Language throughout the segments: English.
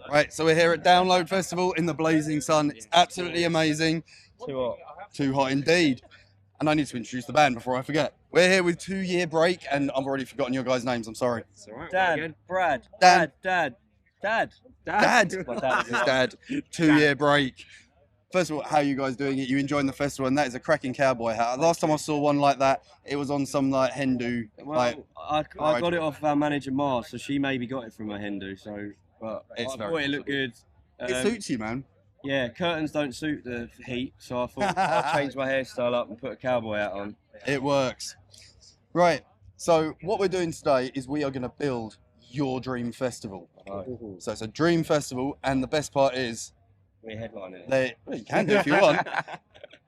Right, so we're here at Download Festival in the blazing sun. It's absolutely amazing. Too hot. Too hot indeed. And I need to introduce the band before I forget. We're here with 2 Year Break, and I've already forgotten your guys' names. I'm sorry. It's all right. Dad, Brad, Dan. Dad. Dad. My dad is Dad. 2 Year Break. First of all, how are you guys doing it? You enjoying the festival? And that is a cracking cowboy hat. Last time I saw one like that, it was on some like Hindu. Well, I got it off our manager Mars, so she maybe got it from a Hindu. So, but It's I very thought it looked good. It suits you, man. Yeah, curtains don't suit the heat, so I thought I'd change my hairstyle up and put a cowboy hat on. It works. Right. So what we're doing today is we are going to build your dream festival. Right. So it's a dream festival, and the best part is We're headlining it. well, you can do if you want.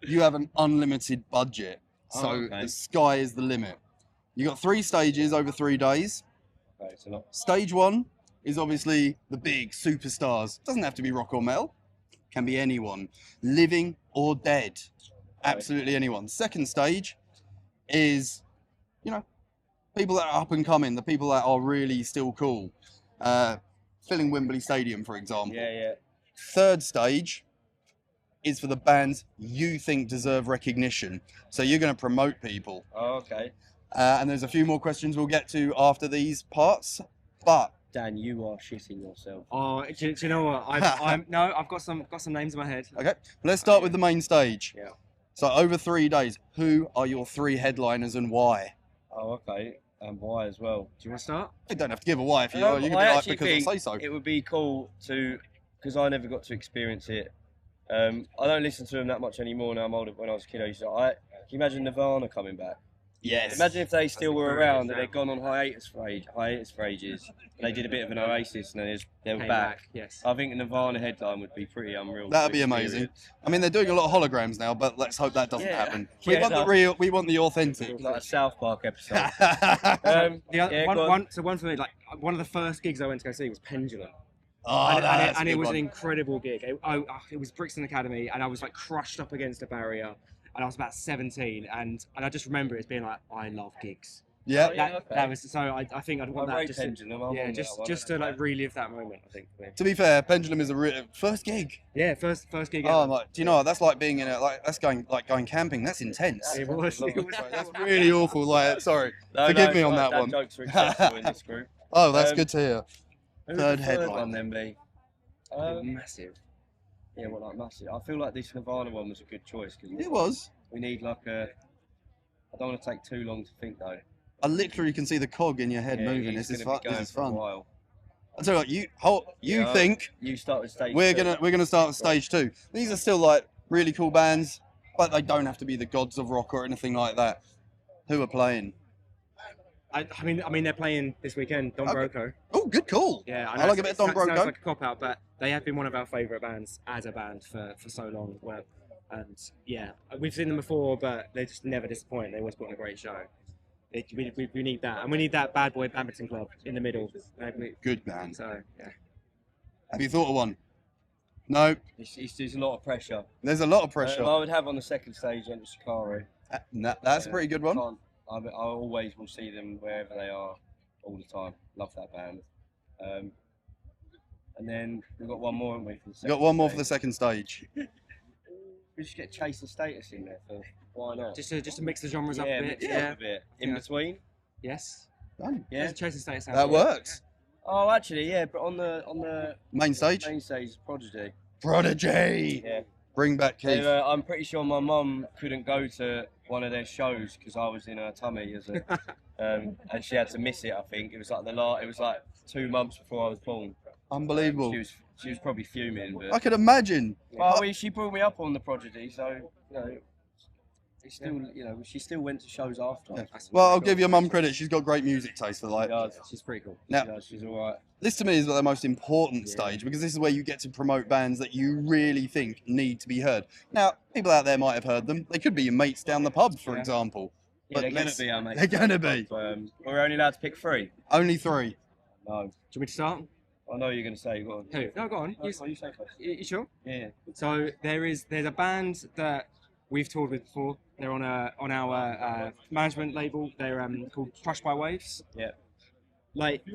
You have an unlimited budget, so okay. the sky is the limit. You got 3 stages over 3 days. Okay, it's a lot. Stage 1 is obviously the big superstars. Doesn't have to be rock or metal. Can be anyone, living or dead. Absolutely anyone. Second stage is, you know, people that are up and coming, the people that are really still cool. Filling Wembley Stadium, for example. Yeah. Third stage is for the bands you think deserve recognition. So you're going to promote people. Oh, okay. And there's a few more questions we'll get to after these parts. But Dan, you are shitting yourself. Oh, do you know what? I've got some names in my head. okay, let's start with the main stage. Yeah. So over 3 days, who are your 3 headliners and why? Oh, okay. And why as well? Do you want to start? You don't have to give a why if you No, you can be I like actually because I think say so. it would be cool to, because I never got to experience it. I don't listen to them that much anymore now. I'm older. When I was a kid, can you imagine Nirvana coming back? Yes. Imagine if they still were great around and example. they'd gone on hiatus for ages. They did a bit of an oasis and then they were Came back. Yes. I think a Nirvana headline would be pretty unreal. That'd to be amazing. experience. I mean, they're doing a lot of holograms now, but let's hope that doesn't Yeah. happen. Yeah, We want the no. real. We want the authentic. Like a South Park episode. The other, yeah, one, go on. one for me, like one of the first gigs I went to go see was Pendulum. Oh, that's and a it good was one. an incredible gig. It was Brixton Academy, and I was like crushed up against a barrier, and I was about 17, and I just remember it being like, I love gigs. Yeah. Oh, yeah. That, okay. that was so. I think I'd want I that rate just to, Pendulum. I'm yeah, on that one. just to like relive that moment. I think. To be fair, Pendulum is a first gig. Yeah, first gig. Oh, ever. my, do you know what? That's like being in a that's going camping. That's intense. It was. That's really awful. Like, sorry. No, Forgive me it's on like that one. Jokes are acceptable in this group. Oh, that's Um, good to hear. Who would Third the headline. one then be? Massive. Yeah, well, like massive. I feel like this Nirvana one was a good choice because It was. we need like a. I don't want to take too long to think though. I literally can see the cog in your head Yeah, moving. he's This is gonna fun. be This going is for a fun. while. I tell you what, you Yeah, think You start with stage. we're 2. gonna start with stage 2. These are still like really cool bands, but they don't have to be the gods of rock or anything like that. Who are playing? I mean, they're playing this weekend. Don Okay. Broco. Oh, good call. Yeah, I like a bit of Don Sounds Broco. like a cop out, but they have been one of our favourite bands as a band for so long. Well, and yeah, we've seen them before, but they just never disappoint. They always put on a great show. We need that, and we need that bad boy badminton club in the middle. Good band. So yeah, Have you thought of one? No. There's a lot of pressure. There's a lot of pressure. I would have on the second stage Enter Shikari. That's a pretty good one. I always will see them wherever they are, all the time. Love that band. And then we've got one more, haven't we? For the You second got one more for stage? the second stage. We should get Chase and Status in there. Why not? just to mix the genres up yeah, a bit. mix it Yeah. up a bit. In Yeah. between. Yes. Done. Yeah. Chase and Status. That works. Oh, actually, yeah, but on the Main stage. main stage, Prodigy. Prodigy. Yeah. Bring back Keith. I'm pretty sure my mum couldn't go to one of their shows because I was in her tummy as a, and she had to miss it. I think it was like it was like 2 months before I was born. Unbelievable. She was probably fuming, I but could imagine. she brought me up on the Prodigy, so you know, it's still she still went to shows after. Yeah. Well, I'll give your mum credit. She's got great music taste for like. She's pretty cool. Now, She's all right. this to me is the most important Yeah. stage because this is where you get to promote bands that you really think need to be heard. Now, people out there might have heard them. They could be your mates down the pub, for Yeah. example. Yeah, But they're gonna let's- be, mate. they're gonna be. We're only allowed to pick 3. Only 3. No, Do you want me to start? I know you're gonna say. Go on. Who? No, go on. No, you say first. You sure? Yeah. So there's a band that we've toured with before. They're on our management label. They're called Crushed by Waves. Yeah. Like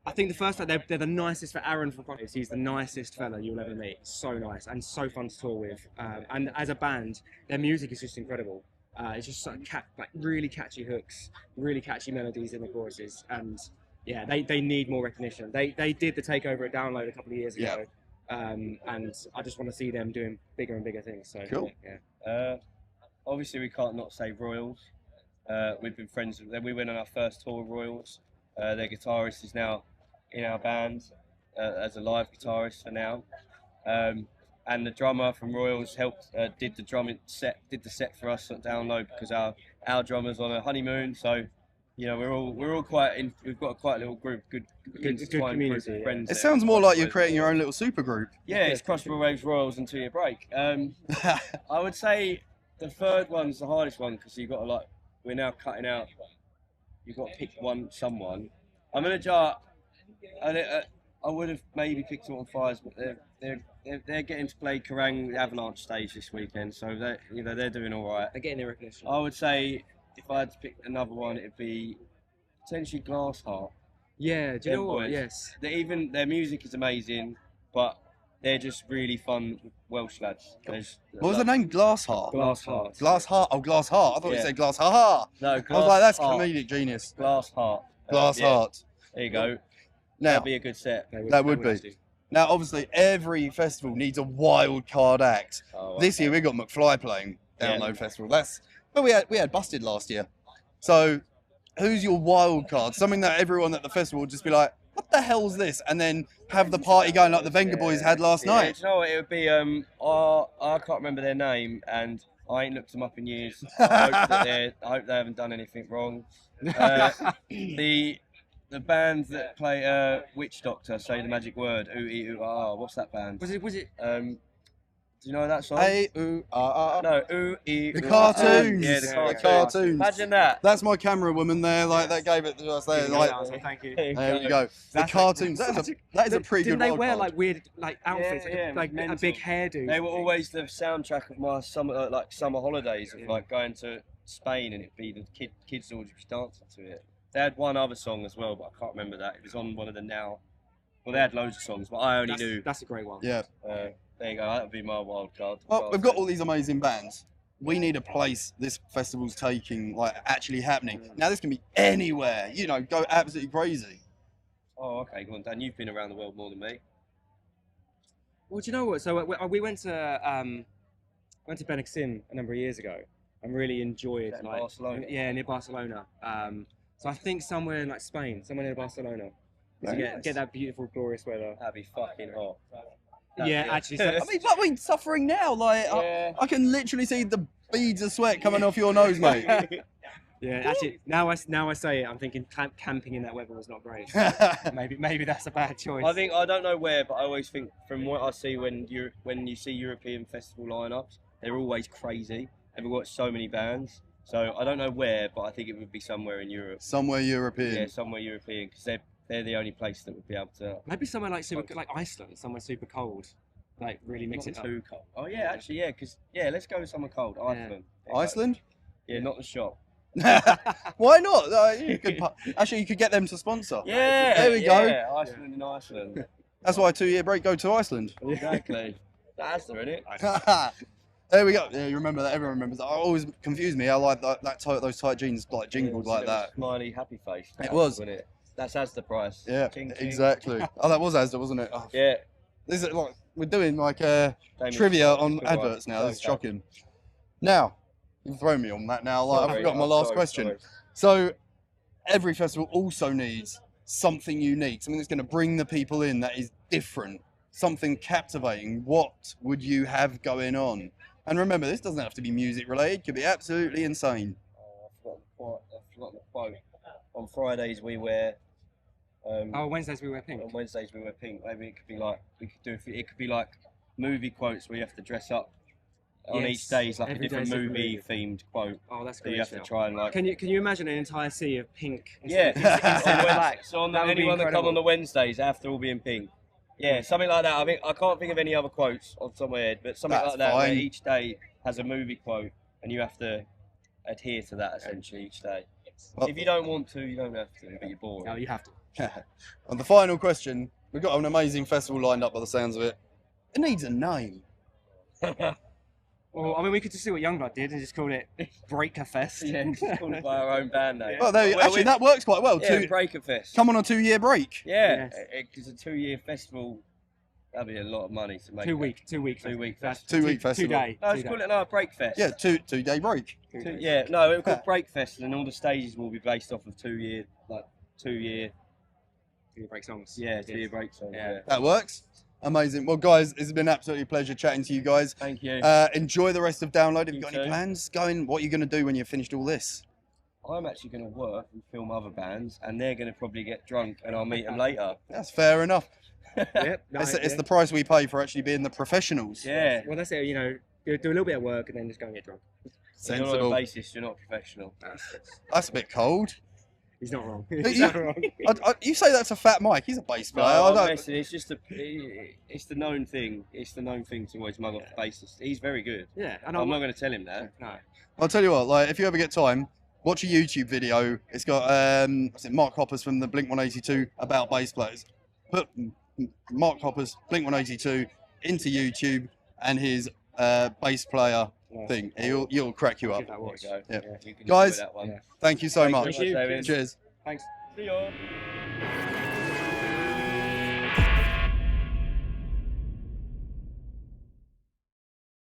I think the first time they're the nicest for Aaron from Foxes. He's the nicest fella you'll ever meet. So nice and so fun to tour with. And as a band, their music is just incredible. It's just like really catchy hooks, really catchy melodies in the choruses, and yeah, they need more recognition. They did the takeover at Download a couple of years ago, and I just want to see them doing bigger and bigger things. So Cool. Yeah. Obviously, we can't not say Royals. We've been friends with them. We went on our first tour with Royals. Their guitarist is now in our band as a live guitarist for now. And the drummer from Royals did the set for us at Download because our drummer's on a honeymoon. So, you know, we're all we've got quite a little group, good community, of friends. It there. sounds more like you're creating your own little super group. Yeah, it's Crossbill Waves Royals and 2 Year Break. I would say the third one's the hardest one because you've got to we're now cutting out. You've got to pick someone. I'm gonna jar. I would have maybe picked Autumn Fires, but they're getting to play Kerrang Avalanche stage this weekend, so they're doing all right. They're getting their recognition. I would say if I had to pick another one, it'd be potentially Glassheart. Yeah, do you know what? Boys. Yes. Their music is amazing, but they're just really fun Welsh lads. What was the name? Glassheart? Glassheart. Glassheart. Oh, Glassheart. I thought you Yeah. said Glassheart. No, I was like, that's Glassheart. comedic genius. Glassheart. Glassheart. There you go. Now, That'd be a good set. that would be. Now, obviously, every festival needs a wild card act. Oh, This year we got McFly playing Download Festival. But we had Busted last year. So, who's your wild card? Something that everyone at the festival would just be like, "What the hell's this?" And then have the party going like the Venga Boys had last night. Do you know what? It would be I can't remember their name, and I ain't looked them up in years. I hope they haven't done anything wrong. The band that play Witch Doctor, Say the Magic Word, ooh ee ooh ah. What's that band? Was it? Do you know that song? Hey, ooh, ah, ah. No, ooh ee. The ooh, cartoons. Ah. Yeah, the The cartoons. cartoons. Imagine that. That's my camera woman there. Like that gave it to us there. Like, Thank you. there you go. The That's cartoons. That is a pretty Didn't good they wild wear card. like weird outfits, Yeah, like a mental. big hairdo? They were always the soundtrack of my summer holidays of like going to Spain, and it'd be the kids all just dancing to it. They had one other song as well, but I can't remember that. It was on one of the now. Well, they had loads of songs, but I only knew. That's a great one. Yeah. There you go. That would be my wild card. Well, we've got all these amazing bands. We need a place this festival's taking, like actually happening. Now this can be anywhere. You know, go absolutely crazy. Oh, okay. Go on, Dan. You've been around the world more than me. Well, do you know what? So we went to Benexim a number of years ago and really enjoyed In Barcelona. Yeah, near Barcelona. So I think somewhere in like Spain, somewhere near Barcelona, to get that beautiful, glorious weather. That'd be fucking hot. Yeah, actually. So, I mean, we're suffering now. Like, Yeah. I can literally see the beads of sweat coming off your nose, mate. yeah, actually, now I say it, I'm thinking camping in that weather was not great. Maybe that's a bad choice. I don't know where, but I always think from what I see when you see European festival lineups, they're always crazy. They've got so many bands. So I don't know where, but I think it would be somewhere in Europe. Somewhere European. Yeah, somewhere European, because they're the only place that would be able to. Maybe somewhere like Iceland, somewhere super cold, like really mix Not it up. too cold. Oh yeah, actually yeah, because let's go with somewhere cold. Iceland. There you go. Iceland? Yeah, not the shop. Why not? You could get them to sponsor. Yeah, There we go. Iceland and Iceland. That's why 2 Year Break go to Iceland. Exactly. That's there, isn't it? There we go. Yeah, you remember that. Everyone remembers that. It always confused me. I like those tight jeans like jingled like that. Smiley, happy face. It was. Wasn't it? That's Asda price. Yeah, Ching, ching. exactly. Oh, that was Asda, wasn't it? Oh, Yeah. this is like we're doing like Damien trivia FitzGerald, on good one. adverts now. This is Okay. shocking. Now, you've thrown me on that now. Like, I've Sorry, forgotten my I'm last sorry, question. sorry. So, every festival also needs something unique, something that's going to bring the people in that is different, something captivating. What would you have going on? And remember, this doesn't have to be music related. It could be absolutely insane. Oh, I forgot the quote. On Fridays we wear. Oh, Wednesdays we wear pink. On Wednesdays we wear pink. Maybe it could be like it could be like movie quotes where you have to dress up. On Yes, each day is like a every different day's a different movie movie. themed quote. Oh, that's So great. you have to shout. try and like. Can you imagine an entire sea of pink? Yeah. Instead of black. So on That would be anyone that come incredible. on the Wednesdays, they have to all be in pink. Yeah, something like that. I can't think of any other quotes off the top of my head, but something That's like that where fine. each day has a movie quote and you have to adhere to that essentially each day. Well- If you don't want to, you don't have to, but you're bored. No, you have to. On the final question, we've got an amazing festival lined up by the sounds of it. It needs a name. Well, I mean, we could just do what Youngblood did and just call it Breaker Fest. Yeah, just call it by our own band name. Well, actually, that works quite well. Yeah, Breaker Fest. Come on a 2-year break. Yeah, Yes. because a 2-year festival, that'd be a lot of money to make. 2 week festival. 2-week festival. 2 day. No, let's call it another Break Fest. Yeah, 2-day break. Yeah, no, it'll call Break Fest, and all the stages will be based off of 2-year, 2-year break songs. Yeah, 2-year break songs. Yeah. That works. Amazing. Well, guys, it's been absolutely a pleasure chatting to you guys. Thank you. Enjoy the rest of Download. Have you got any too. plans going? What are you going to do when you've finished all this? I'm actually going to work and film other bands, and they're going to probably get drunk, and I'll meet them later. That's fair enough. Yep. No, It's the price we pay for actually being the professionals. Yeah. Well, that's it. You know, do a little bit of work and then just go and get drunk. You're not Sensible. a bassist, you're not professional. That's a bit cold. He's not wrong. You- He's not wrong. You say that to Fat Mike. He's a bass player. No, I I'm don't- messing. It's just it's the known thing. It's the known thing to always mug off the bassist. He's very good. Yeah, and I'm not going to tell him that. No. I'll tell you what. Like, if you ever get time, watch a YouTube video. It's got what's it, Mark Hoppers from the Blink-182 about bass players. Put Mark Hoppers Blink-182 into YouTube and his bass player thing. You'll crack you up. Give that a watch. There you go. Yeah. You can Guys, enjoy that one. Yeah. Thank you so much. Thank you. Cheers. Thanks. See you.